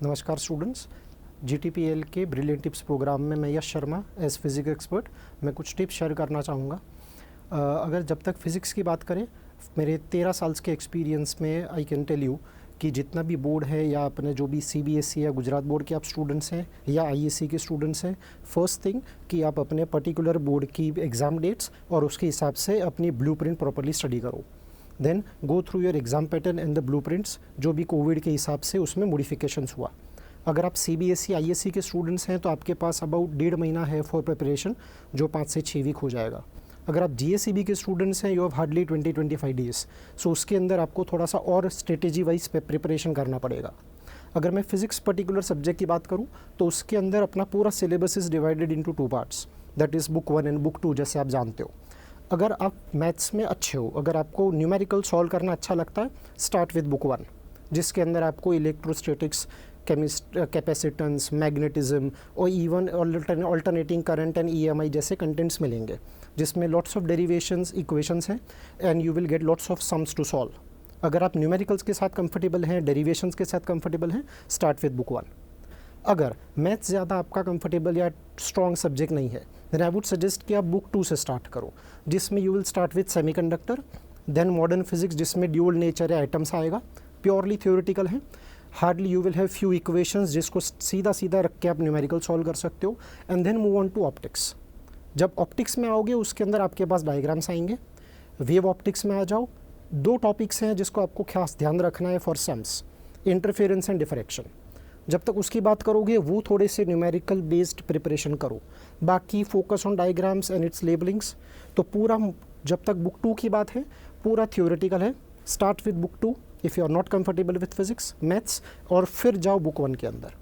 नमस्कार students, GTPL के brilliant tips programme में मैं यश शर्मा एज फिज़िक्स एक्सपर्ट मैं कुछ टिप्स शेयर करना चाहूँगा। अगर जब तक फ़िज़िक्स की बात करें, मेरे 13 साल्स के एक्सपीरियंस में आई कैन टेल यू कि जितना भी बोर्ड है या अपने जो भी CBSE या गुजरात बोर्ड के आप स्टूडेंट्स हैं या ISC के स्टूडेंट्स हैं, फर्स्ट थिंग कि आप अपने पर्टिकुलर बोर्ड की एग्ज़ाम डेट्स और उसके हिसाब से अपनी ब्लूप्रिंट प्रॉपर्ली स्टडी करो। Then go through your exam pattern and the blueprints जो भी कोविड के हिसाब से उसमें मॉडिफिकेशंस हुआ। अगर आप CBSE ISC के स्टूडेंट्स हैं तो आपके पास अबाउट 1.5 महीना है फॉर प्रिपरेशन, जो 5 से 6 वीक हो जाएगा। अगर आप GSEB के स्टूडेंट्स हैं, यू हैव हार्डली 20-25 डेज़, सो उसके अंदर आपको थोड़ा सा और स्ट्रेटेजी वाइज प्रिपरेशन करना पड़ेगा। अगर मैं फिज़िक्स पर्टिकुलर सब्जेक्ट की बात करूं तो उसके अंदर अपना पूरा syllabus is divided into 2 parts, that is book 1 and book 2, जैसे आप जानते हो। अगर आप मैथ्स में अच्छे हो, अगर आपको न्यूमेरिकल सॉल्व करना अच्छा लगता है, स्टार्ट विद बुक 1, जिसके अंदर आपको इलेक्ट्रोस्टैटिक्स, कैपेसिटेंस, मैग्नेटिज्म और even alternating current and EMI जैसे कंटेंट्स मिलेंगे, जिसमें लॉट्स ऑफ डेरिवेशंस, इक्वेशंस हैं and you will get lots of sums to solve. अगर आप न्यूमेरिकल्स के साथ कंफर्टेबल हैं, डेरिवेशंस के साथ कंफर्टेबल हैं, स्टार्ट विद बुक 1। अगर मैथ्स ज़्यादा आपका कंफर्टेबल या स्ट्रॉन्ग सब्जेक्ट नहीं है, देन आई वुड सजेस्ट कि आप बुक 2 से स्टार्ट करो, जिसमें you will start with semiconductor, then modern physics जिसमें ड्यूअल नेचर या एटम्स आएगा, प्योरली थ्योरेटिकल है, hardly you will have few equations जिसको सीधा सीधा रख के आप न्यूमेरिकल सॉल्व कर सकते हो, and then move on to optics. जब ऑप्टिक्स में आओगे उसके अंदर आपके पास डायग्राम्स आएंगे। वेव ऑप्टिक्स में आ जाओ, 2 टॉपिक्स हैं जिसको आपको खास ध्यान रखना है for sums, interference and diffraction. जब तक उसकी बात करोगे वो थोड़े से न्यूमेरिकल बेस्ड प्रिपरेशन करो, बाकी focus on diagrams and it's labellings. तो पूरा जब तक बुक 2 की बात है पूरा थ्योरेटिकल है। Start with book 2 if you are not comfortable with physics maths, और फिर जाओ बुक 1 के अंदर।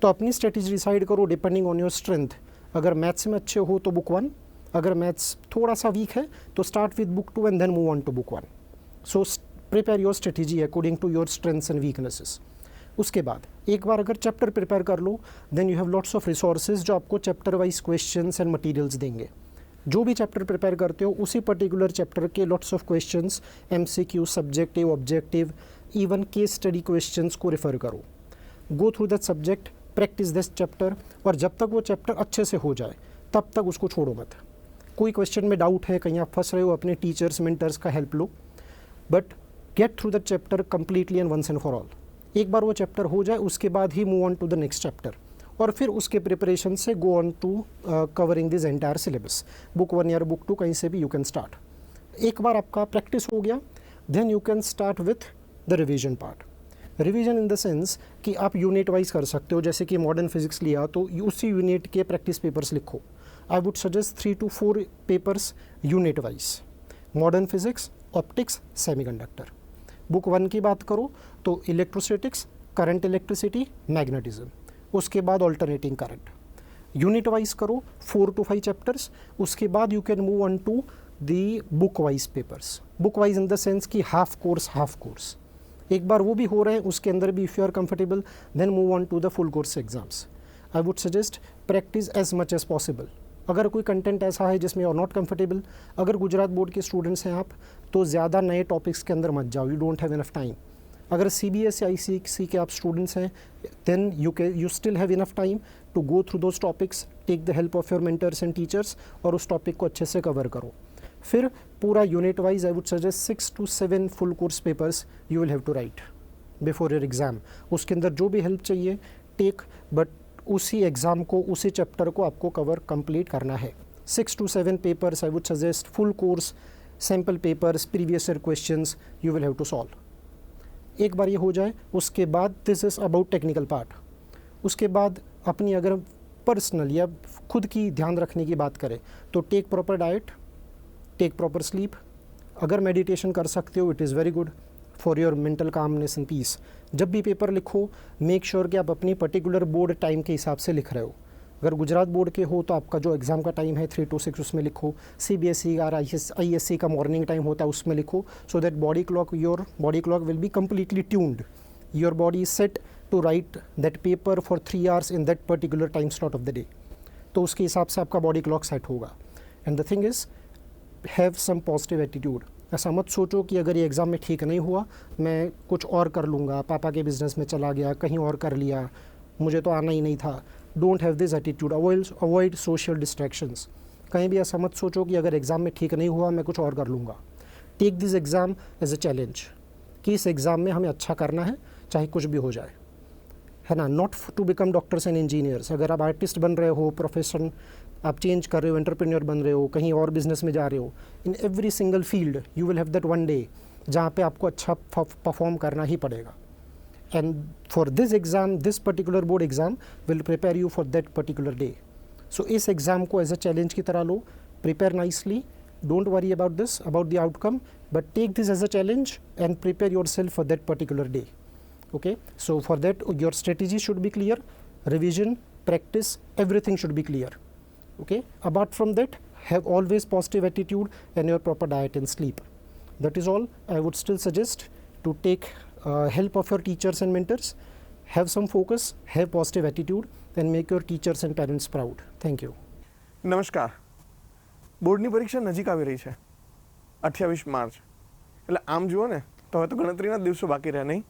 तो अपनी स्ट्रेटेजी डिसाइड करो डिपेंडिंग ऑन योर स्ट्रेंथ। अगर मैथ्स में अच्छे हो तो बुक 1, अगर मैथ्स थोड़ा सा वीक है तो start with book 2 and then move on to book 1। So prepare your strategy according to your strengths and weaknesses. उसके बाद एक बार अगर चैप्टर प्रिपेयर कर लो, then you have lots of resources जो आपको chapter wise questions and materials देंगे। जो भी चैप्टर प्रिपेयर करते हो उसी पर्टिकुलर चैप्टर के lots of questions, MCQ, subjective, objective, even case study questions को रेफर करो। Go through that subject, practice this chapter, और जब तक वो चैप्टर अच्छे से हो जाए तब तक उसको छोड़ो मत। कोई क्वेश्चन में डाउट है, कहीं आप फंस रहे हो, अपने टीचर्स, मेंटर्स का हेल्प लो, but get through that chapter completely and once and for all. एक बार वो चैप्टर हो जाए उसके बाद ही move on to the next chapter, और फिर उसके प्रिपरेशन से go on to covering this entire syllabus. Book 1 या बुक 2 कहीं से भी यू कैन स्टार्ट। एक बार आपका प्रैक्टिस हो गया, then you can start with the revision part. Revision in the sense कि आप यूनिट वाइज कर सकते हो, जैसे कि मॉडर्न फिजिक्स लिया तो उसी यूनिट के प्रैक्टिस पेपर्स लिखो। आई would suggest 3 to 4 papers unit wise, modern physics, optics, semiconductor. Book 1 की बात करो तो इलेक्ट्रोस्टैटिक्स, करंट, इलेक्ट्रिसिटी, मैग्नेटिज्म, उसके बाद ऑल्टरनेटिंग करंट। यूनिट वाइज करो 4 to 5 चैप्टर्स, उसके बाद you can move on to the book wise papers. Book wise in the sense कि हाफ कोर्स। एक बार वो भी हो रहे हैं, उसके अंदर भी if you are comfortable, then move on to the full course exams. I would suggest practice as much as possible. अगर कोई कंटेंट ऐसा है जिसमें यू आर नॉट कंफर्टेबल, अगर गुजरात बोर्ड के स्टूडेंट्स हैं आप, तो ज़्यादा नए टॉपिक्स के अंदर मत जाओ, you don't have enough time. अगर CBSE ICC के आप स्टूडेंट्स हैं, then you still have enough time to go through those topics, take the help of your mentors and teachers, और उस टॉपिक को अच्छे से कवर करो। फिर पूरा unit wise I would suggest 6 to 7 full course papers you will have to write before your exam. उसके अंदर जो भी हेल्प चाहिए टेक, बट उसी एग्ज़ाम को, उसी चैप्टर को आपको कवर कंप्लीट करना है। 6 to 7 papers I would suggest, full course, sample papers, previous year questions you will have to solve. एक बार ये हो जाए उसके बाद this is about technical part. उसके बाद अपनी अगर पर्सनल या खुद की ध्यान रखने की बात करें तो take proper diet, take proper sleep. अगर मेडिटेशन कर सकते हो it is very good for your mental calmness and peace. जब भी पेपर लिखो मेक श्योर कि आप अपनी पर्टिकुलर बोर्ड टाइम के हिसाब से लिख रहे हो। अगर गुजरात बोर्ड के हो तो आपका जो एग्ज़ाम का टाइम है 3 to 6 उसमें लिखो। CBSE और ISC का मॉर्निंग टाइम होता है उसमें लिखो, so that your body clock will be completely tuned. Your body is set to write that paper for 3 hours in that particular time slot of the day. तो उसके हिसाब से आपका बॉडी क्लॉक सेट होगा। And the thing is have some positive attitude. ऐसा मत सोचो कि अगर ये एग्ज़ाम में ठीक नहीं हुआ मैं कुछ और कर लूँगा, पापा के बिज़नेस में चला गया, कहीं और कर लिया, मुझे तो आना ही नहीं था। Don't have this attitude, avoid social distractions. कहीं भी ऐसा मत सोचो कि अगर एग्ज़ाम में ठीक नहीं हुआ मैं कुछ और कर लूँगा। Take this exam as a challenge कि इस एग्ज़ाम में हमें अच्छा करना है चाहे कुछ भी हो जाए, है ना। Not to become doctors and engineers. अगर आप आर्टिस्ट बन रहे हो, प्रोफेशन आप चेंज कर रहे हो, एंटरप्रेन्योर बन रहे हो, कहीं और बिजनेस में जा रहे हो, in every single field you will have that one day जहाँ पे आपको अच्छा परफॉर्म करना ही पड़ेगा। And for this exam, this particular board exam will prepare you for that particular day. So इस एग्ज़ाम को एज अ चैलेंज की तरह लो, prepare nicely, don't worry about this, about the outcome, but take this as a challenge and prepare yourself for that particular day. Okay, so for that your strategy should be clear, revision, practice, everything should be clear. Okay, apart from that, have always positive attitude and your proper diet and sleep. That is all. I would still suggest to take help of your teachers and mentors, have some focus, have positive attitude, and make your teachers and parents proud. Thank you. નમસ્કાર. બોર્ડની પરીક્ષા નજીક આવી રહી છે, 28 March. એટલે આમ જુઓ ને તો હવે તો ગણતરીના દિવસો બાકી રહ્યા નહીં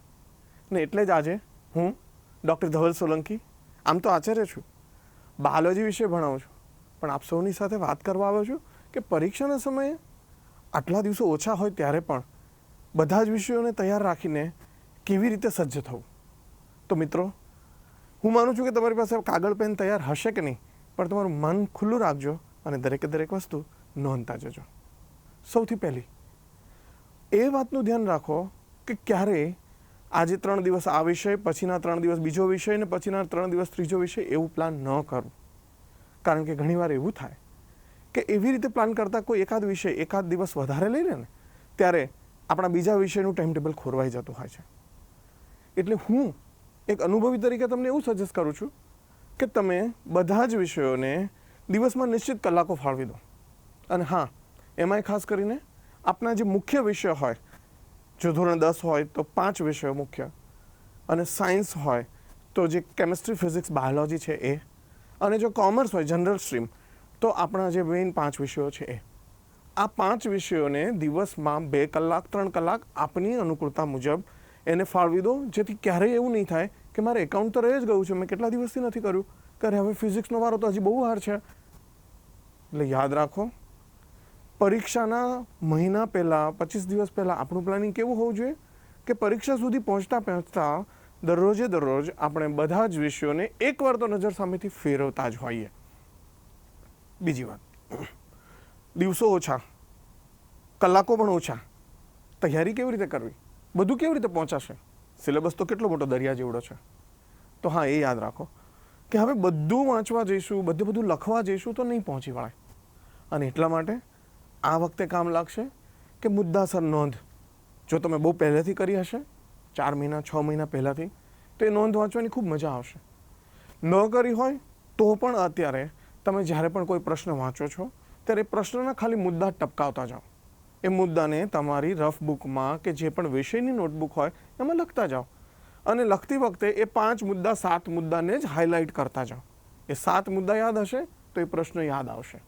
ને. એટલે જ આજે હું ડૉક્ટર ધવલ સોલંકી, આમ તો આચાર્ય છું, બાયોલોજી વિશે ભણાવું છું, પણ આપ સૌની સાથે વાત કરવા આવ્યો છું કે પરીક્ષાના સમયે આટલા દિવસો ઓછા હોય ત્યારે પણ બધા જ વિષયોને તૈયાર રાખીને કેવી રીતે સજ્જ થવું. તો મિત્રો, હું માનું છું કે તમારી પાસે કાગળ પેન તૈયાર હશે કે નહીં, પણ તમારું મન ખુલ્લું રાખજો અને દરેકે દરેક વસ્તુ નોંધતા જજો. સૌથી પહેલી એ વાતનું ધ્યાન રાખો કે ક્યારેય આજે 3 દિવસ આ વિષય, પછીના 3 દિવસ બીજો વિષય ને પછીના 3 દિવસ ત્રીજો વિષય, એવું પ્લાન ન કરવું. કારણ કે ઘણીવાર એવું થાય કે એવી રીતે પ્લાન કરતાં કોઈ એકાદ વિષય એકાદ દિવસ વધારે લઈ લે ને ત્યારે આપણા બીજા વિષયનું ટાઈમ ટેબલ ખોરવાઈ જતું હોય છે. એટલે હું એક અનુભવી તરીકે તમને એવું સજેસ્ટ કરું છું કે તમે બધા જ વિષયોને દિવસમાં નિશ્ચિત કલાકો ફાળવી દો. અને હા, એમાંય ખાસ કરીને આપના જે મુખ્ય વિષય હોય, જો ધોરણ 10 હોય તો 5 વિષયો મુખ્ય, અને સાયન્સ હોય તો જે કેમિસ્ટ્રી, ફિઝિક્સ, બાયોલોજી છે એ, અને જો કોમર્સ હોય જનરલ સ્ટ્રીમ તો આપણા જે મેઇન 5 વિષયો છે એ. આ 5 વિષયોને દિવસમાં 2 કલાક 3 કલાક આપની અનુકૂળતા મુજબ એને ફાળવી દો, જેથી ક્યારેય એવું નહીં થાય કે મારે એકાઉન્ટ તો રહી જ ગયું છે, મેં કેટલા દિવસથી નથી કર્યું, કે હવે ફિઝિક્સનો વારો તો હજી બહુ વાર છે. એટલે યાદ રાખો, પરીક્ષાના મહિના પહેલાં, 25 દિવસ પહેલાં આપણું પ્લાનિંગ કેવું હોવું જોઈએ કે પરીક્ષા સુધી પહોંચતા દરરોજે દરરોજ આપણે બધા જ વિષયોને એકવાર તો નજર સામેથી ફેરવતા જ હોઈએ. બીજી વાત, દિવસો ઓછા, કલાકો પણ ઓછા, તૈયારી કેવી રીતે કરવી, બધું કેવી રીતે પહોંચાશે? સિલેબસ તો કેટલો મોટો દરિયા જેવડો છે. તો હા, એ યાદ રાખો કે હવે બધું વાંચવા જઈશું, બધું લખવા જઈશું તો નહીં પહોંચી વળાય. અને એટલા માટે આ વખતે કામ લાગશે કે મુદ્દાસર નોંધ. જો તમે બહુ પહેલેથી કરી હશે, 4 મહિના 6 મહિના પહેલાંથી, તો એ નોંધ વાંચવાની ખૂબ મજા આવશે. ન કરી હોય તો પણ અત્યારે તમે જ્યારે પણ કોઈ પ્રશ્ન વાંચો છો ત્યારે પ્રશ્નના ખાલી મુદ્દા ટપકાવતા જાઓ. એ મુદ્દાને તમારી રફ બુકમાં કે જે પણ વિષયની નોટબુક હોય એમાં લખતા જાઓ. અને લખતી વખતે એ 5 મુદ્દા 7 મુદ્દાને જ હાઇલાઇટ કરતા જાઓ. એ 7 મુદ્દા યાદ હશે તો એ પ્રશ્ન યાદ આવશે.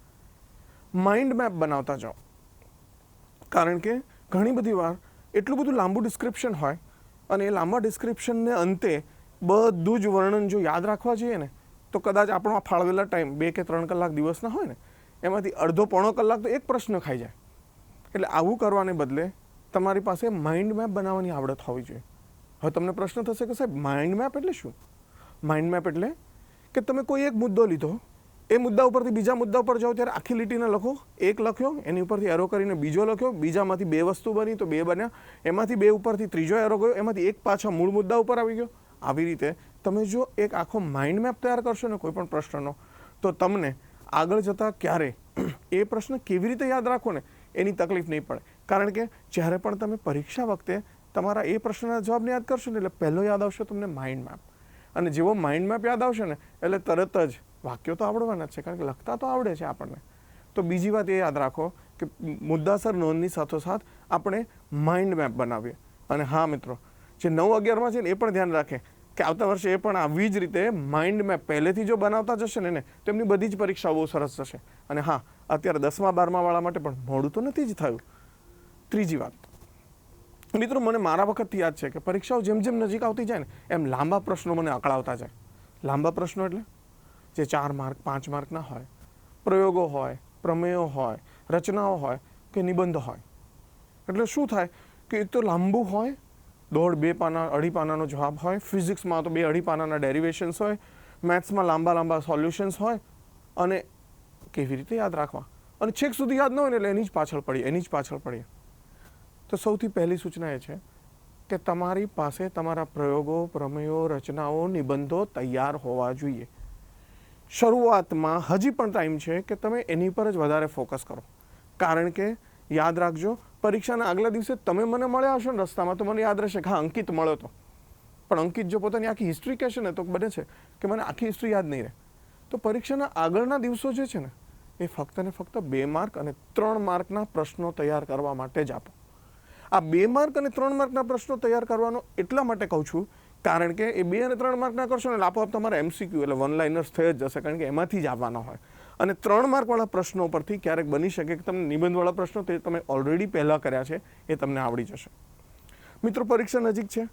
માઇન્ડ મેપ બનાવતા જાઓ. કારણ કે ઘણી બધી વાર એટલું બધું લાંબુ ડિસ્ક્રિપ્શન હોય અને એ લાંબા ડિસ્ક્રિપ્શનને અંતે બધું જ વર્ણન જો યાદ રાખવા જઈએ ને તો કદાચ આપણો આ ફાળવેલા ટાઈમ 2 કે 3 કલાક દિવસના હોય ને એમાંથી અડધો પોણો કલાક તો એક પ્રશ્ન ખાઈ જાય. એટલે આવું કરવાને બદલે તમારી પાસે માઇન્ડ મેપ બનાવવાની આવડત હોવી જોઈએ. હવે તમને પ્રશ્ન થશે કે સાહેબ માઇન્ડ મેપ એટલે શું? માઇન્ડ મેપ એટલે કે તમે કોઈ એક મુદ્દો લીધો, એ મુદ્દા ઉપરથી બીજા મુદ્દા ઉપર જાઓ ત્યારે આખી લીટીને લખો, એક લખ્યો, એની ઉપરથી એરો કરીને બીજો લખ્યો, બીજામાંથી 2 વસ્તુ બની તો 2 બન્યા, એમાંથી 2 ઉપરથી ત્રીજો એરો ગયો, એમાંથી એક પાછા મૂળ મુદ્દા ઉપર આવી ગયો. આવી રીતે તમે જો એક આખો માઇન્ડ મેપ તૈયાર કરશો ને કોઈ પણ પ્રશ્નનો, તો તમને આગળ જતાં ક્યારે એ પ્રશ્ન કેવી રીતે યાદ રાખો ને એની તકલીફ નહીં પડે. કારણ કે જ્યારે પણ તમે પરીક્ષા વખતે તમારા એ પ્રશ્નના જવાબને યાદ કરશો ને એટલે પહેલો યાદ આવશે તમને માઇન્ડ મેપ. અને જેવો માઇન્ડ મેપ યાદ આવશે ને એટલે તરત જ વાક્યો તો આવડવાના જ છે, કારણ કે લખતા તો આવડે છે આપણને. તો બીજી વાત એ યાદ રાખો કે મુદ્દાસર નોંધની સાથોસાથ આપણે માઇન્ડ મેપ બનાવીએ. અને હા મિત્રો, જે 9-11માં છે ને એ પણ ધ્યાન રાખે કે આવતા વર્ષે એ પણ આવી જ રીતે માઇન્ડ મેપ પહેલેથી જો બનાવતા જશે ને તો એમની બધી જ પરીક્ષાઓ બહુ સરસ થશે. અને હા, અત્યારે 10મા 12મા વાળા માટે પણ મોડું તો નથી જ થયું. ત્રીજી વાત, મિત્રો મને મારા વખતથી યાદ છે કે પરીક્ષાઓ જેમ જેમ નજીક આવતી જાય ને એમ લાંબા પ્રશ્નો મને અકળાવતા જાય. લાંબા પ્રશ્નો એટલે જે 4 માર્ક 5 માર્કના હોય, પ્રયોગો હોય, પ્રમેયો હોય, રચનાઓ હોય કે નિબંધ હોય. એટલે શું થાય કે એક તો લાંબુ હોય, 1.5-2 પાના 2.5 પાનાનો જવાબ હોય, ફિઝિક્સમાં તો 2-2.5 પાનાના ડેરિવેશન્સ હોય, મેથ્સમાં લાંબા લાંબા સોલ્યુશન્સ હોય, અને કેવી રીતે યાદ રાખવા, અને છેક સુધી યાદ ન હોય ને એટલે એની જ પાછળ પડીએ. તો સૌથી પહેલી સૂચના એ છે કે તમારી પાસે તમારા પ્રયોગો, પ્રમેયો, રચનાઓ, નિબંધો તૈયાર હોવા જોઈએ. શરૂઆતમાં હજી પણ ટાઈમ છે કે તમે એની પર જ વધારે ફોકસ કરો, કારણ કે યાદ રાખજો, પરીક્ષાના આગલા દિવસે તમે મને મળ્યા હશો ને રસ્તામાં તો મને યાદ રહેશે કે હા અંકિત મળ્યો હતો, પણ અંકિત જો પોતાની આખી હિસ્ટ્રી કહેશે ને તો બને છે કે મને આખી હિસ્ટ્રી યાદ નહીં રહે. તો પરીક્ષાના આગળના દિવસો જે છે ને એ ફક્ત ને ફક્ત 2 માર્ક અને 3 માર્કના પ્રશ્નો તૈયાર કરવા માટે જ આપો. આ 2 માર્ક અને 3 માર્કના પ્રશ્નો તૈયાર કરવાનો એટલા માટે કહું છું કારણ કે એ 2 અને 3 માર્કના કરશો ને આપોઆપ તમારા MCQ એટલે વન લાઇનર્સ થઈ જ જશે, કારણ કે એમાંથી જ આવવાના હોય. અને 3 માર્કવાળા પ્રશ્નો પરથી ક્યારેક બની શકે કે તમને નિબંધવાળા પ્રશ્નો તે તમે ઓલરેડી પહેલાં કર્યા છે એ તમને આવડી જશે. મિત્રો પરીક્ષા નજીક છે,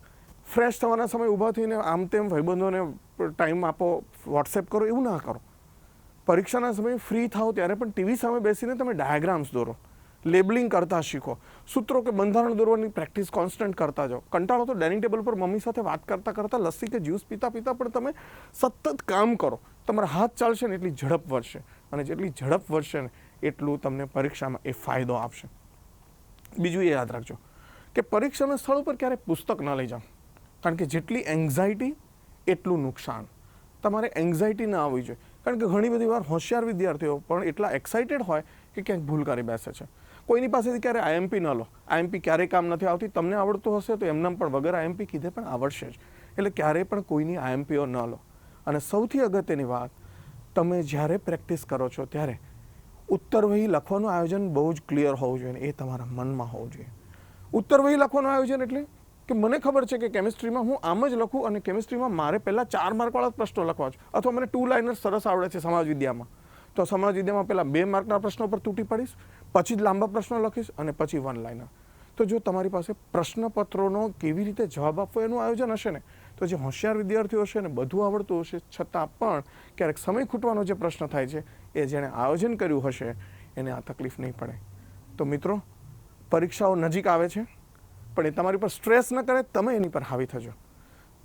ફ્રેશ થવાના સમય ઊભા થઈને આમ તેમ ભાઈબંધોને ટાઈમ આપો, વોટ્સએપ કરો, એવું ના કરો. પરીક્ષાના સમયે ફ્રી થાઓ ત્યારે પણ ટીવી સામે બેસીને તમે ડાયાગ્રામ્સ દોરો, લેબલિંગ કરતા શીખો, સૂત્રો કે બંધારણ દોરવાની પ્રેક્ટિસ કોન્સ્ટન્ટ કરતા જાઓ. કંટાળો તો ડાઇનિંગ ટેબલ પર મમ્મી સાથે વાત કરતાં કરતાં લસ્સી કે જ્યુસ પીતા પણ તમે સતત કામ કરો. તમારા હાથ ચાલશે ને એટલી ઝડપ વધશે, અને જેટલી ઝડપ વધશે ને એટલું તમને પરીક્ષામાં એ ફાયદો આપશે. બીજું એ યાદ રાખજો કે પરીક્ષાના સ્થળ ઉપર ક્યારેય પુસ્તક ન લઈ જાઓ, કારણ કે જેટલી એન્ઝાયટી એટલું નુકસાન. તમારે એન્ઝાયટી ન આવવી જોઈએ, કારણ કે ઘણી બધી વાર હોશિયાર વિદ્યાર્થીઓ પણ એટલા એક્સાઇટેડ હોય કે ક્યાંક ભૂલ કરી બેસે છે. કોઈની પાસેથી ક્યારે IMP ન લો, IMP ક્યારેય કામ નથી આવતી. તમને આવડતું હશે તો એમનામ પણ વગર IMP કીધે પણ આવડશે જ. એટલે ક્યારેય પણ કોઈની IMPઓ ન લો. અને સૌથી અગત્યની વાત, તમે જ્યારે પ્રેક્ટિસ કરો છો ત્યારે ઉત્તરવહી લખવાનું આયોજન બહુ જ ક્લિયર હોવું જોઈએ, એ તમારા મનમાં હોવું જોઈએ. ઉત્તરવહી લખવાનું આયોજન એટલે કે મને ખબર છે કે કેમિસ્ટ્રીમાં હું આમ જ લખું, અને કેમિસ્ટ્રીમાં મારે પહેલાં 4 માર્કવાળા પ્રશ્નો લખવા છે, અથવા મને 2 લાઇનર્સ સરસ આવડે છે સમાજ વિદ્યામાં, તો સમાજ વિદ્યામાં પહેલાં 2 માર્કના પ્રશ્નો પર તૂટી પડીશ, પછી જ લાંબા પ્રશ્નો લખીશ અને પછી 1 લાઇનર. તો જો તમારી પાસે પ્રશ્નપત્રોનો કેવી રીતે જવાબ આપવો એનું આયોજન હશે ને, તો જે હોશિયાર વિદ્યાર્થીઓ હશે ને બધું આવડતું હશે છતાં પણ ક્યારેક સમય ખૂટવાનો જે પ્રશ્ન થાય છે એ જેણે આયોજન કર્યું હશે એને આ તકલીફ નહીં પડે. તો મિત્રો પરીક્ષાઓ નજીક આવે છે, પણ એ તમારી પર સ્ટ્રેસ ન કરે, તમે એની પર હાવી થજો.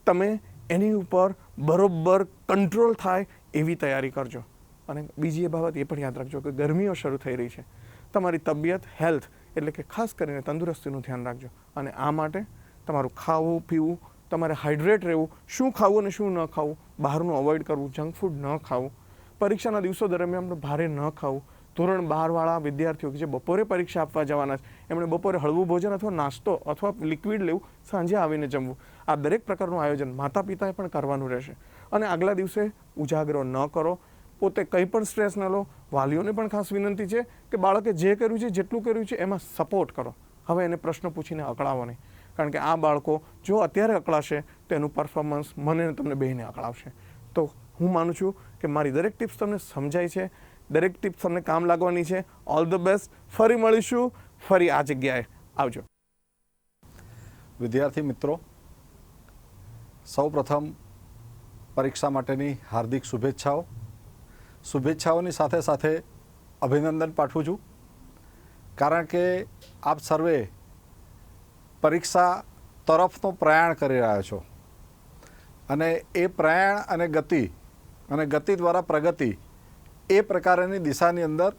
તમે એની ઉપર બરોબર કંટ્રોલ થાય એવી તૈયારી કરજો. અને બીજી એ બાબત એ પણ યાદ રાખજો કે ગરમીઓ શરૂ થઈ રહી છે, તમારી તબિયત, હેલ્થ એટલે કે ખાસ કરીને તંદુરસ્તીનું ધ્યાન રાખજો. અને આ માટે તમારું ખાવું પીવું, તમારે હાઇડ્રેટ રહેવું, શું ખાવું અને શું ન ખાવું, બહારનું અવોઇડ કરવું, જંક ફૂડ ન ખાવું, પરીક્ષાના દિવસો દરમિયાન ભારે ન ખાવું. ધોરણ 12વાળા વિદ્યાર્થીઓ કે જે બપોરે પરીક્ષા આપવા જવાના છે એમણે બપોરે હળવું ભોજન અથવા નાસ્તો અથવા લિક્વિડ લેવું, સાંજે આવીને જમવું. આ દરેક પ્રકારનું આયોજન માતા પિતાએ પણ કરવાનું રહેશે. અને આગલા દિવસે ઉજાગરો ન કરો, પોતે કંઈ પણ સ્ટ્રેસ ન લો. વાલીઓને પણ ખાસ વિનંતી છે કે બાળકે જે કર્યું છે, જેટલું કર્યું છે એમાં સપોર્ટ કરો. હવે એને પ્રશ્ન પૂછીને અકળાવો નહીં, કારણ કે આ બાળકો જો અત્યારે અકળાશે તો એનું પરફોર્મન્સ મને તમને બેને અકળાવશે. તો હું માનું છું કે મારી દરેક ટિપ્સ તમને સમજાય છે, દરેક ટિપ્સ તમને કામ લાગવાની છે. All the best. ફરી મળીશું, ફરી આ જગ્યાએ. આવજો. વિદ્યાર્થી મિત્રો, સૌપ્રથમ પરીક્ષા માટેની હાર્દિક શુભેચ્છાઓ. શુભેચ્છાઓની સાથે સાથે અભિનંદન પાઠવું છું, કારણ કે આપ સર્વે પરીક્ષા તરફનો પ્રયાણ કરી રહ્યા છો, અને એ પ્રયાણ અને ગતિ દ્વારા પ્રગતિ એ પ્રકારની દિશાની અંદર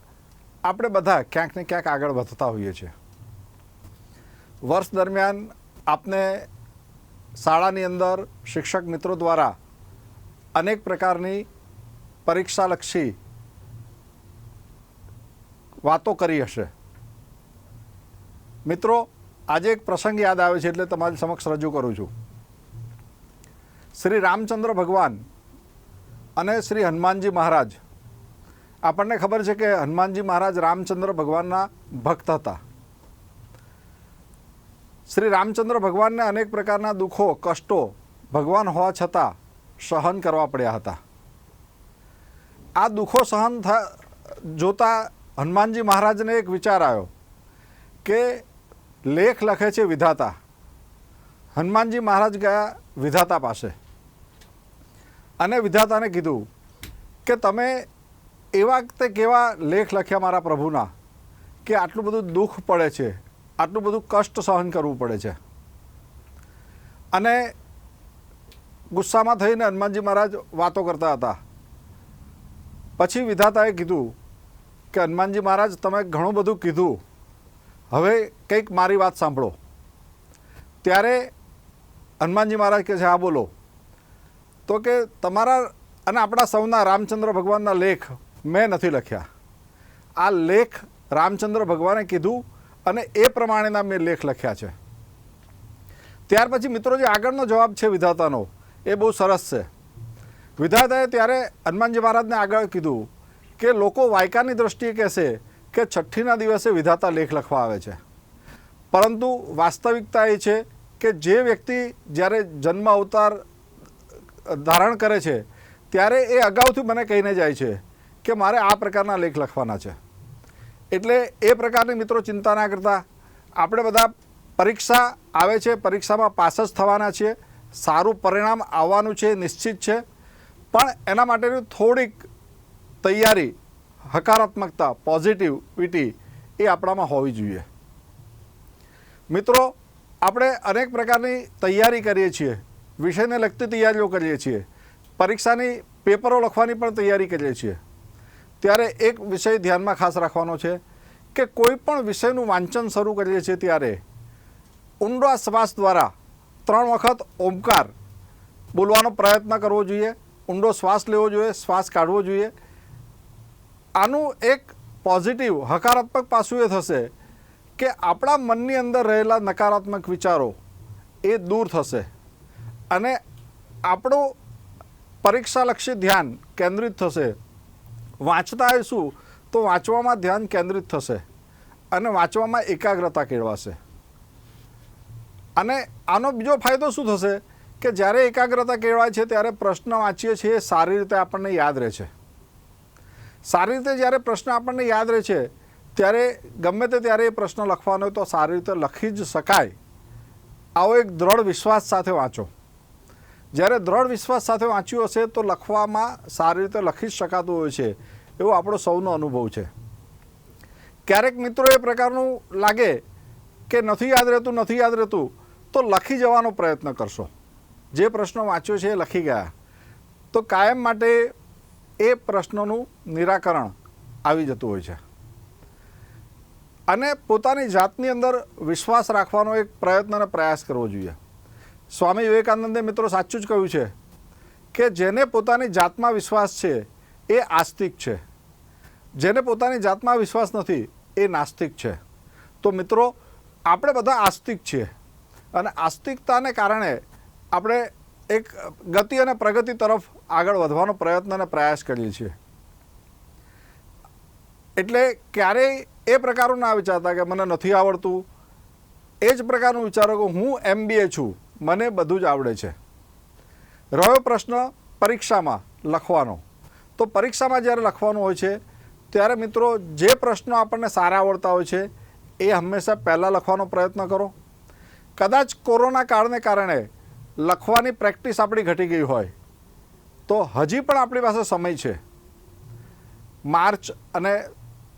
આપણે બધા ક્યાંક ને ક્યાંક આગળ વધતા હોઈએ છીએ. વર્ષ દરમિયાન આપને શાળાની અંદર શિક્ષક મિત્રો દ્વારા અનેક પ્રકારની પરીક્ષાલક્ષી વાતો કરી હશે. મિત્રો, આજે એક પ્રસંગ યાદ આવે છે એટલે તમારી સમક્ષ રજૂ કરું છું. શ્રી રામચંદ્ર ભગવાન અને શ્રી હનુમાનજી મહારાજ. આપણને ખબર છે કે હનુમાનજી મહારાજ રામચંદ્ર ભગવાનના ભક્ત હતા. શ્રી રામચંદ્ર ભગવાનને અનેક પ્રકારના દુઃખો, કષ્ટો ભગવાન હોવા છતાં સહન કરવા પડ્યા હતા. આ દુઃખો સહન જોતા હનુમાનજી મહારાજને એક વિચાર આવ્યો કે લેખ લખે છે વિધાતા. હનુમાનજી મહારાજ ગયા વિધાતા પાસે અને વિધાતાને કીધું કે તમે એવા તે કેવા લેખ લખ્યા મારા પ્રભુના કે આટલું બધું દુઃખ પડે છે, આટલું બધું કષ્ટ સહન કરવું પડે છે. અને ગુસ્સામાં થઈને હનુમાનજી મહારાજ વાતો કરતા હતા. પછી વિધાતાએ કીધું કે હનુમાનજી મહારાજ તમે ઘણું બધું કીધું, હવે કંઈક મારી વાત સાંભળો. ત્યારે હનુમાનજી મહારાજ કહે છે હા બોલો. તો કે તમારા અને આપણા સૌના રામચંદ્ર ભગવાનના લેખ મેં નથી લખ્યા. આ લેખ રામચંદ્ર ભગવાને કીધું અને એ પ્રમાણેના મેં લેખ લખ્યા છે. ત્યાર પછી મિત્રો જે આગળનો જવાબ છે વિધાતાનો એ બહુ સરસ છે. વિધાતાએ ત્યારે હનુમાનજી મહારાજને આગળ કીધું કે લોકો વાયકાની દ્રષ્ટિએ કહેશે કે છઠ્ઠીના દિવસે વિધાતા લેખ લખવા આવે છે, પરંતુ વાસ્તવિકતા એ છે કે જે વ્યક્તિ જ્યારે જન્મ અવતાર ધારણ કરે છે ત્યારે એ અગાઉથી મને કહીને જાય છે કે મારે આ પ્રકારના લેખ લખવાના છે. એટલે એ પ્રકારની મિત્રો ચિંતા ના કરતા. આપણે બધા પરીક્ષા આવે છે, પરીક્ષામાં પાસ જ થવાના છીએ, સારું પરિણામ આવવાનું છે નિશ્ચિત છે, પણ એના માટેની થોડીક તૈયારી, હકારાત્મકતા, પોઝિટિવિટી એ આપણામાં હોવી જોઈએ. મિત્રો આપણે અનેક પ્રકારની તૈયારી કરીએ છીએ, વિષયને લગતી તૈયારીઓ કરીએ છીએ, પરીક્ષાની પેપરો લખવાની પણ તૈયારી કરીએ છીએ. ત્યારે એક વિષય ધ્યાનમાં ખાસ રાખવાનો છે કે કોઈ પણ વિષયનું વાંચન શરૂ કરીએ છીએ ત્યારે ઊંડા શ્વાસ દ્વારા 3 વખત ઓમકાર બોલવાનો પ્રયત્ન કરવો જોઈએ. ઊંડો શ્વાસ લેવો જોઈએ, શ્વાસ કાઢવો જોઈએ. આનું એક પોઝિટિવ હકારાત્મક પાસું એ થશે કે આપણા મનની અંદર રહેલા નકારાત્મક વિચારો એ દૂર થશે અને આપણું પરીક્ષાલક્ષી ધ્યાન કેન્દ્રિત થશે. વાંચતા આવીશું તો વાંચવામાં ધ્યાન કેન્દ્રિત થશે અને વાંચવામાં એકાગ્રતા કેળવાશે. અને આનો બીજો ફાયદો શું થશે કે જ્યારે એકાગ્રતા કેળવાય છે ત્યારે પ્રશ્ન વાંચીએ છીએ એ સારી રીતે આપણને યાદ રહે છે. સારી રીતે જ્યારે પ્રશ્ન આપણને યાદ રહે છે ત્યારે ગમે તે ત્યારે એ પ્રશ્ન લખવાનો હોય તો સારી રીતે લખી જ શકાય. આવો એક દ્રઢ વિશ્વાસ સાથે વાંચો. જ્યારે દ્રઢ વિશ્વાસ સાથે વાંચ્યું હશે તો લખવામાં સારી રીતે લખી જ શકાતું હોય છે, એવો આપણો સૌનો અનુભવ છે. ક્યારેક મિત્રો એ પ્રકારનું લાગે કે નથી યાદ રહેતું તો લખી જવાનો પ્રયત્ન કરશો. જે પ્રશ્નો વાંચ્યો છે એ લખી ગયા તો કાયમ માટે એ પ્રશ્નોનું નિરાકરણ આવી જતું હોય છે. અને પોતાની જાતની અંદર વિશ્વાસ રાખવાનો એક પ્રયત્ન અને પ્રયાસ કરવો જોઈએ. સ્વામી વિવેકાનંદે મિત્રો સાચું જ કહ્યું છે કે જેને પોતાની જાતમાં વિશ્વાસ છે એ આસ્તિક છે, જેને પોતાની જાતમાં વિશ્વાસ નથી એ નાસ્તિક છે. તો મિત્રો આપણે બધા આસ્તિક છીએ અને આસ્તિકતાને કારણે આપણે એક ગતિ અને પ્રગતિ તરફ આગળ વધવાનો પ્રયત્ન અને પ્રયાસ કરીએ છીએ. એટલે ક્યારેય એ પ્રકારનું ના વિચારતા કે મને નથી આવડતું. એ જ પ્રકારનું વિચારો કે હું MBA છું, મને બધું જ આવડે છે. રહ્યો પ્રશ્ન પરીક્ષામાં લખવાનો, તો પરીક્ષામાં જ્યારે લખવાનું હોય છે ત્યારે મિત્રો જે પ્રશ્નો આપણને સારા આવડતા હોય છે એ હંમેશા પહેલાં લખવાનો પ્રયત્ન કરો. કદાચ કોરોના કાળને કારણે લખવાની પ્રેક્ટિસ આપણી ઘટી ગઈ હોય તો હજી પણ આપણી પાસે સમય છે. માર્ચ અને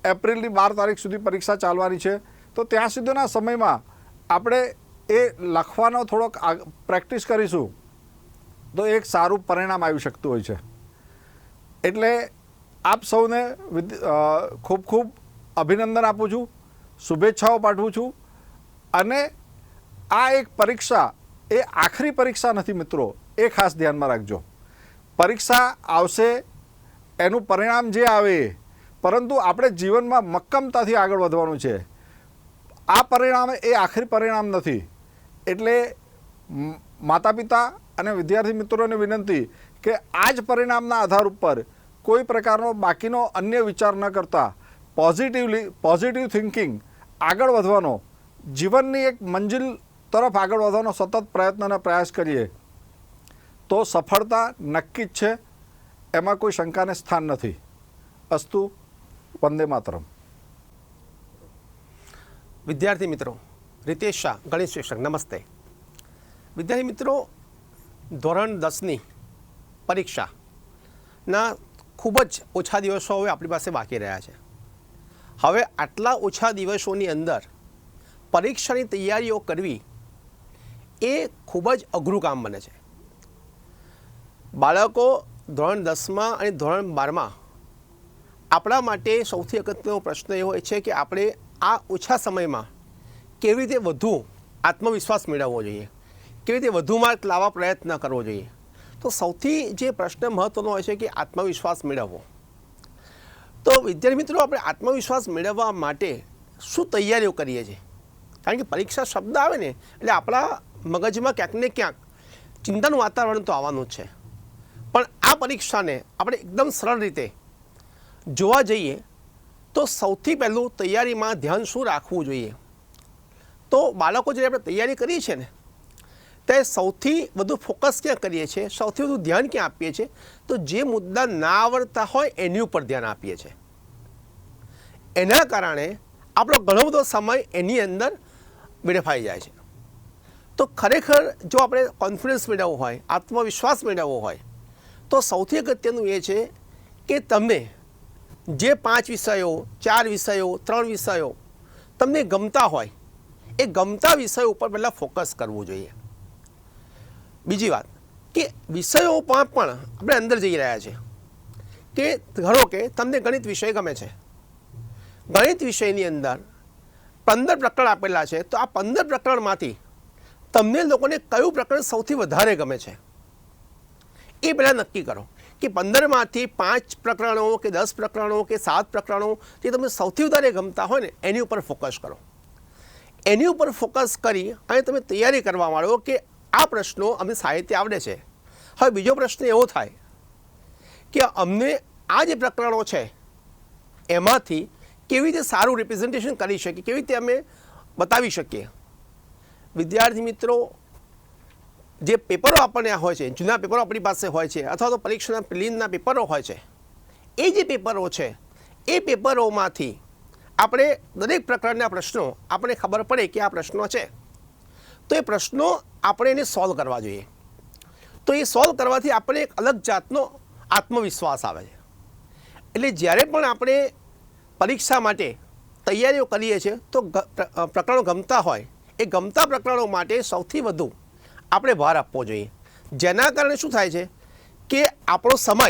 એપ્રિલની 12 તારીખ સુધી પરીક્ષા ચાલવાની છે, તો ત્યાં સુધીના સમયમાં આપણે એ લખવાનો થોડોક પ્રેક્ટિસ કરીશું તો એક સારું પરિણામ આવી શકતું હોય છે. એટલે આપ સૌને ખૂબ ખૂબ અભિનંદન આપું છું, શુભેચ્છાઓ પાઠવું છું. અને આ એક પરીક્ષા એ આખરી પરીક્ષા નથી મિત્રો, એ ખાસ ધ્યાનમાં રાખજો. પરીક્ષા આવશે, એનું પરિણામ જે આવે, પરંતુ આપણે જીવનમાં મક્કમતાથી આગળ વધવાનું છે. આ પરિણામ એ આખરી પરિણામ નથી. એટલે માતા પિતા અને વિદ્યાર્થી મિત્રોને વિનંતી કે આ જ પરિણામના આધાર ઉપર કોઈ પ્રકારનો બાકીનો અન્ય વિચાર ન કરતા પોઝિટિવ થિંકિંગ આગળ વધવાનો, જીવનની એક મંજિલ તરફ આગળ વધવાનો સતત પ્રયત્ન અને પ્રયાસ કરીએ તો સફળતા નક્કી જ છે, એમાં કોઈ શંકાને સ્થાન નથી. અસ્તુ. વંદે માતરમ. વિદ્યાર્થી મિત્રો, रितेश शाह, गणित शिक्षक, नमस्ते। विद्यार्थी मित्रों, ધોરણ 10ની પરીક્ષાના ખૂબ જ ઓછા દિવસો હવે આપણી પાસે બાકી રહ્યા છે. હવે આટલા ઓછા દિવસોની અંદર પરીક્ષાની તૈયારીઓ કરવી એ ખૂબ જ અઘરું કામ બને છે. બાળકો ધોરણ 10માં અને ધોરણ 12માં આપણા માટે સૌથી અગત્યનો પ્રશ્ન એ હોય છે કે આપણે આ ઓછા સમયમાં કેવી રીતે વધુ આત્મવિશ્વાસ મેળવવો જોઈએ, કેવી રીતે વધુ માર્ક લાવવા પ્રયત્ન કરવો જોઈએ. તો સૌથી જે પ્રશ્ન મહત્ત્વનો હોય છે કે આત્મવિશ્વાસ મેળવવો. તો વિદ્યાર્થી મિત્રો, આપણે આત્મવિશ્વાસ મેળવવા માટે શું તૈયારીઓ કરીએ છીએ? કારણ કે પરીક્ષા શબ્દ આવે ને એટલે આપણા મગજમાં ક્યાંક ને ક્યાંક ચિંતાનું વાતાવરણ તો આવવાનું જ છે. પણ આ પરીક્ષાને આપણે એકદમ સરળ રીતે જોવા જઈએ તો સૌથી પહેલું તૈયારીમાં ધ્યાન શું રાખવું જોઈએ? તો બાળકો જ્યારે આપણે તૈયારી કરીએ છીએ ને તે સૌથી વધુ ફોકસ ક્યાં કરીએ છીએ, સૌથી વધુ ધ્યાન ક્યાં આપીએ છીએ? તો જે મુદ્દા ના આવડતા હોય એની ઉપર ધ્યાન આપીએ છીએ. એના કારણે આપણો ઘણો બધો સમય એની અંદર વેડફાઈ જાય છે. તો ખરેખર જો આપણે કોન્ફિડન્સ મેળવવો હોય, આત્મવિશ્વાસ મેળવવો હોય તો સૌથી અગત્યનું એ છે કે તમે જે 5 વિષયો, 4 વિષયો, 3 વિષયો તમને ગમતા હોય એ ગમતા વિષયો ઉપર પહેલાં ફોકસ કરવું જોઈએ. બીજી વાત કે વિષયોમાં પણ આપણે અંદર જઈ રહ્યા છીએ કે ધારો કે તમને ગણિત વિષય ગમે છે. ગણિત વિષયની અંદર 15 પ્રકરણ આપેલા છે, તો આ 15 પ્રકરણમાંથી તમને લોકોને કયું પ્રકરણ સૌથી વધારે ગમે છે એ પહેલાં નક્કી કરો કે 15માંથી 5 પ્રકરણો કે 10 પ્રકરણો કે 7 પ્રકરણો જે તમને સૌથી વધારે ગમતા હોય ને એની ઉપર ફોકસ કરો. એની ઉપર ફોકસ કરી અને તમે તૈયારી કરવા માંડો કે આ પ્રશ્નો અમને સાહિત્ય આવડે છે. હવે બીજો પ્રશ્ન એવો થાય કે અમને આ જે પ્રકરણો છે એમાંથી કેવી રીતે સારું રિપ્રેઝન્ટેશન કરી શકીએ, કેવી રીતે અમે બતાવી શકીએ. વિદ્યાર્થી મિત્રો, જે પેપરો આપણને હોય છે, જૂના પેપરો આપણી પાસે હોય છે અથવા તો પરીક્ષાના પ્રિલિમના પેપરો હોય છે, એ જે પેપરો છે એ પેપરોમાંથી આપણે દરેક પ્રકારના પ્રશ્નો આપણે ખબર પડે કે આ પ્રશ્નો છે તો એ પ્રશ્નો આપણે એને સોલ્વ કરવા જોઈએ. તો એ સોલ્વ કરવાથી આપણે એક અલગ જાતનો આત્મવિશ્વાસ આવે છે. એટલે જ્યારે પણ આપણે પરીક્ષા માટે તૈયારીઓ કરીએ છીએ તો પ્રકરણો ગમતા હોય એ ગમતા પ્રકરણો માટે સૌથી વધુ આપણે ભાર આપવો જોઈએ. જેના કારણે શું થાય છે કે આપણો સમય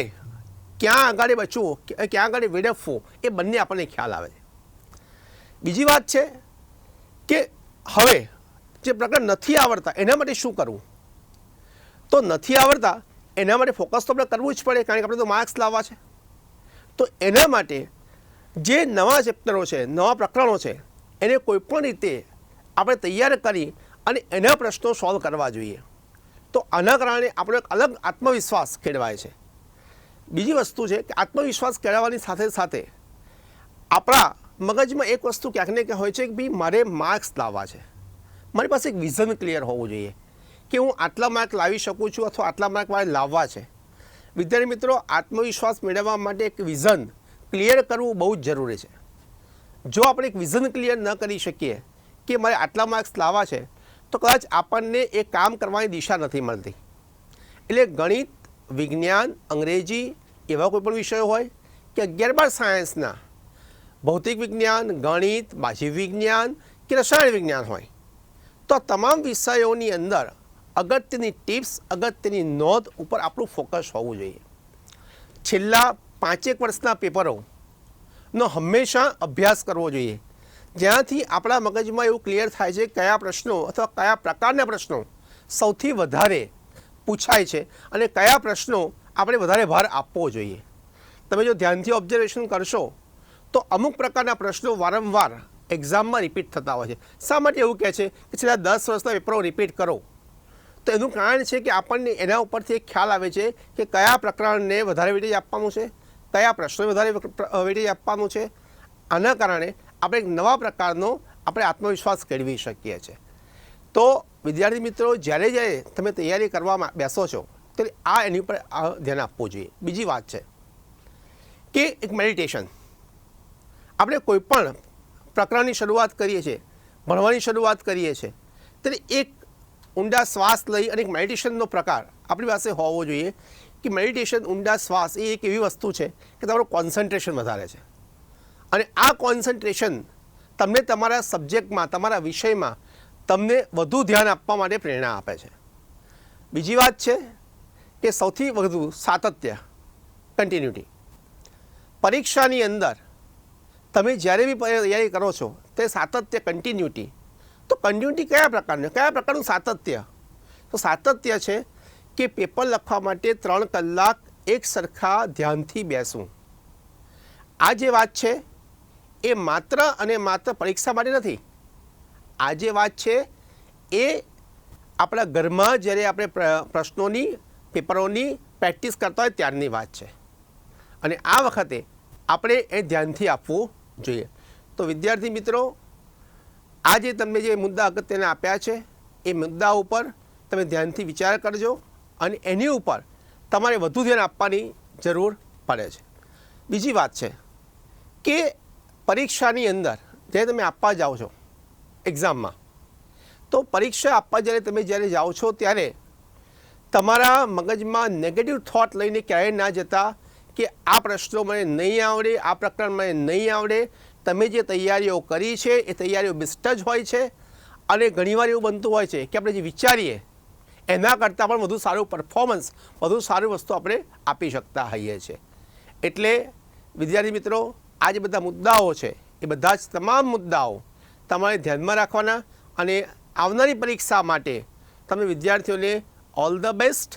ક્યાં આગળ બચવો, ક્યાં આગળ વેડફવો એ બંને આપણને ખ્યાલ આવે છે. બીજી વાત છે કે હવે જે પ્રકરણ નથી આવડતા એના માટે શું કરવું? તો નથી આવડતા એના માટે ફોકસ તો આપણે કરવું જ પડે, કારણ કે આપણે તો માર્ક્સ લાવવા છે. તો એના માટે જે નવા ચેપ્ટરો છે, નવા પ્રકરણો છે, એને કોઈપણ રીતે આપણે તૈયાર કરી અને એના પ્રશ્નો સોલ્વ કરવા જોઈએ. તો આના કારણે આપણો એક અલગ આત્મવિશ્વાસ કેળવાય છે. બીજી વસ્તુ છે કે આત્મવિશ્વાસ કેળવવાની સાથે સાથે આપણા મગજમાં એક વસ્તુ ક્યાંક ને ક્યાંક હોય છે કે ભાઈ મારે માર્ક્સ લાવવા છે, મારી પાસે એક વિઝન ક્લિયર હોવું જોઈએ કે હું આટલા માર્ક લાવી શકું છું અથવા આટલા માર્ક મારે લાવવા છે. વિદ્યાર્થી મિત્રો, આત્મવિશ્વાસ મેળવવા માટે એક વિઝન ક્લિયર કરવું બહુ જ જરૂરી છે. જો આપણે એક વિઝન ક્લિયર ન કરી શકીએ કે મારે આટલા માર્ક્સ લાવવા છે તો કદાચ આપણને એ કામ કરવાની દિશા નથી મળતી. એટલે ગણિત, વિજ્ઞાન, અંગ્રેજી એવા કોઈ પણ વિષયો હોય કે 11-12 સાયન્સના ભૌતિક વિજ્ઞાન, ગણિત, જીવ વિજ્ઞાન કે રસાયણ વિજ્ઞાન હોય તો તમામ વિષયોની અંદર અગત્યની ટિપ્સ, અગત્યની નોંધ ઉપર આપણું ફોકસ હોવું જોઈએ. છેલ્લા 5 વર્ષના પેપરોનો હંમેશા અભ્યાસ કરવો જોઈએ, જ્યાંથી આપણા મગજમાં એવું ક્લિયર થાય છે કયા પ્રશ્નો અથવા કયા પ્રકારના પ્રશ્નો સૌથી વધારે પૂછાય છે અને કયા પ્રશ્નો આપણે વધારે ભાર આપવો જોઈએ. તમે જો ધ્યાનથી ઓબ્ઝર્વેશન કરશો તો અમુક પ્રકારના પ્રશ્નો વારંવાર એક્ઝામમાં રિપીટ થતા હોય છે. શા માટે એવું કહે છે કે છેલ્લા 10 વર્ષના પેપરો રિપીટ કરો? તો એનું કારણ છે કે આપણને એના ઉપરથી એક ખ્યાલ આવે છે કે કયા પ્રકરણને વધારે વેટેજ આપવાનું છે, કયા પ્રશ્નોને વધારે વેટેજ આપવાનું છે. આના કારણે આપણે એક નવા પ્રકારનો આપણે આત્મવિશ્વાસ કેળવી શકીએ છીએ. તો વિદ્યાર્થી મિત્રો, જ્યારે તમે તૈયારી કરવામાં બેસો છો ત્યારે એની ઉપર ધ્યાન આપવું જોઈએ. બીજી વાત છે કે એક મેડિટેશન. આપણે કોઈ પણ પ્રકરણની શરૂઆત કરીએ છીએ, ભણવાની શરૂઆત કરીએ છીએ ત્યારે એક ઊંડા શ્વાસ લઈ અને એક મેડિટેશનનો પ્રકાર આપણી પાસે હોવો જોઈએ કે મેડિટેશન ઊંડા શ્વાસ એ એક એવી વસ્તુ છે કે તમારું કોન્સન્ટ્રેશન વધારે છે અને આ કોન્સન્ટ્રેશન તમને તમારા સબ્જેક્ટમાં તમારા વિષયમાં તમને વધુ ધ્યાન આપવા માટે પ્રેરણા આપે છે. બીજી વાત છે કે સૌથી વધુ સાતત્ય, કન્ટિન્યુટી. પરીક્ષાની અંદર તમે જ્યારે બી તૈયારી કરો છો તે સાતત્ય, કન્ટિન્યુટી. તો કન્ટિન્યુટી કયા પ્રકારનું સાતત્ય? તો સાતત્ય છે કે પેપર લખવા માટે 3 કલાક એક સરખા ધ્યાનથી બેસવું. આ જે વાત છે એ માત્ર અને માત્ર પરીક્ષા માટે નથી. આ જે વાત છે એ આપણા ઘરમાં જ્યારે આપણે પ્રશ્નોની, પેપરોની પ્રેક્ટિસ કરતા હોય ત્યારની વાત છે અને આ વખતે આપણે એ ધ્યાનથી આપવું જોઈએ. તો વિદ્યાર્થી મિત્રો, આ જે તમે જે મુદ્દા અગત્યના આપ્યા છે એ મુદ્દા ઉપર તમે ધ્યાનથી વિચાર કરજો અને એની ઉપર તમારે વધુ ધ્યાન આપવાની જરૂર પડે છે. બીજી વાત છે કે પરીક્ષાની અંદર જ્યારે તમે આપવા જાઓ છો એક્ઝામમાં, તો પરીક્ષા આપવા જ્યારે જાઓ છો ત્યારે તમારા મગજમાં નેગેટિવ થોટ લઈને ક્યારેય ના જતા કે આ પ્રશ્નો મને નહીં આવડે, આ પ્રકરણ મને નહીં આવડે. તમે જે તૈયારીઓ કરી છે એ તૈયારીઓ બેસ્ટ જ હોય છે અને ઘણીવાર એવું બનતું હોય છે કે આપણે જે વિચારીએ એના કરતાં પણ વધુ સારું પરફોર્મન્સ, વધુ સારી વસ્તુ આપણે આપી શકતા હોઈએ છીએ. એટલે વિદ્યાર્થી મિત્રો, આ જે બધા મુદ્દાઓ છે એ બધા જ તમામ મુદ્દાઓ તમારે ધ્યાનમાં રાખવાના અને આવનારી પરીક્ષા માટે તમે વિદ્યાર્થીઓને ઓલ ધ બેસ્ટ.